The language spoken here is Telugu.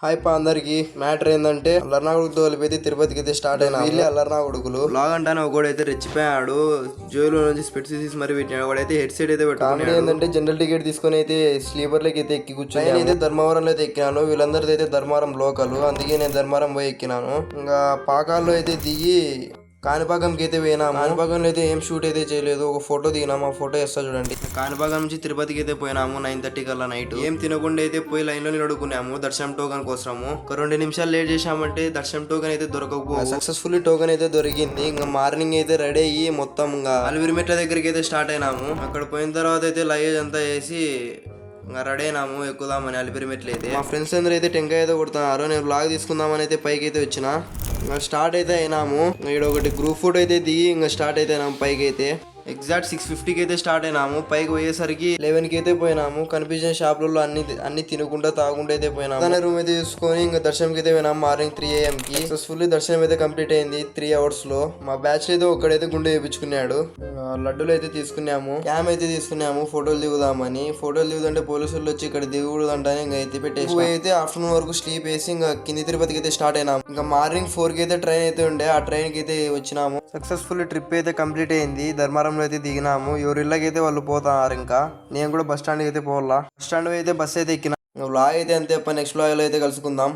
హాయ్ పా అందరికి. మ్యాటర్ ఏంటంటే అల్లర్నాగుడికి తోలిపోయి తిరుపతికి అయితే స్టార్ట్ అయినా వీళ్ళే అల్లర్నాగుడుకులు. లాగ్ అంటానే ఒకడైతే రెచ్చిపోయాడు, జోలో నుంచి స్పెట్స్ తీసి మరి పెట్టినాడు. ఒకడైతే హెడ్ సెట్ అయితే పెట్టుకున్నాడు. ఏంటంటే జనరల్ టికెట్ తీసుకొని అయితే స్లీపర్ లకి అయితే ఎక్కి కూర్చొని అయితే ధర్మవరంలో అయితే ఎక్కినాను. వీళ్ళందరితో అయితే ధర్మవరం లోకల్, అందుకే నేను ధర్మవరం పోయి ఎక్కినాను. ఇంకా పాకాల్లో అయితే దిగి కాణిపాకంకి అయితే పోయినాము. కాణిపాకంలో అయితే ఏం షూట్ అయితే చేయలేదు, ఒక ఫోటో దిగినాము. ఆ ఫోటో వేస్తా చూడండి. కాణిపాకం నుంచి తిరుపతికి అయితే పోయినాము 9:30 కల్లా నైట్. ఏం తినకుండా అయితే పోయి లైన్ లో నిలబడుకున్నాము దర్శనం టోకన్ కోసము. ఒక 2 నిమిషాలు లేట్ చేసామంటే దర్శనం టోకన్ అయితే దొరకకపో. సక్సెస్ఫుల్లీ టోకన్ అయితే దొరికింది. ఇంకా మార్నింగ్ అయితే రెడీ అయ్యి మొత్తం ఇంకా అలివిరిమెట్ల దగ్గరికి అయితే స్టార్ట్ అయినాము. అక్కడ పోయిన తర్వాత అయితే లగేజ్ అంతా వేసి ఇంకా రెడీ అయినాము, ఎక్కుదామని అలిపిరిమెట్లు అయితే. మా ఫ్రెండ్స్ అందరూ అయితే టెంకాయ అయితే కొడుతున్నారు. నేను బ్లాగ్ తీసుకుందామని అయితే పైకి అయితే వచ్చిన. ఇంకా స్టార్ట్ అయితే అయినాము. ఇక్కడ ఒకటి గ్రూప్ ఫోటో అయితే దిగి ఇంకా స్టార్ట్ అయితే అయినాము పైకి అయితే. ఎగ్జాక్ట్ 6:50కి అయితే స్టార్ట్ అయినాము. పైకి పోయేసరికి 11కి అయితే పోయినాము. కనిపించిన షాపులలో అన్ని తినుకుంటా తాగుకుంటూ అయితే పోయినాము. తన రూమ్ అయితే తీసుకొని ఇంకా దర్శనంకి అయితే పోయినాము. మార్నింగ్ 3 AM కి సక్సెస్ఫుల్లీ దర్శనం అయితే కంప్లీట్ అయింది 3 hours లో. మా బ్యాచ్ అయితే ఒక్కడైతే గుండె వేయించుకున్నాడు. లడ్డూలు అయితే తీసుకున్నాము, క్యామ్ అయితే తీసుకున్నాము ఫోటోలు దిగుదామని. ఫోటోలు దిగుదంటే పోలీసులు వచ్చి ఇక్కడ దిగకూడదంటే ఇంకా అయితే పెట్టేసి అయితే ఆఫ్టర్నూన్ వరకు స్లీప్ వేసి ఇంకా కింది తిరుపతికి అయితే స్టార్ట్ అయినాము. ఇంకా మార్నింగ్ 4కి అయితే ట్రైన్ అయితే ఉండే, ఆ ట్రైన్ కి అయితే వచ్చినాము. సక్సెస్ఫుల్ ట్రిప్ అయితే కంప్లీట్ అయింది. ధర్మారంలో అయితే దిగినాము. ఎవరిళ్ళకి అయితే వాళ్ళు పోతారు. ఇంకా నేను కూడా బస్ స్టాండ్కి అయితే పోవాలా. బస్ స్టాండ్ అయితే బస్ అయితే ఎక్కినా. వ్లాగ్ అయితే అంతే. నెక్స్ట్ వ్లాగ్ లో అయితే కలుసుకుందాం.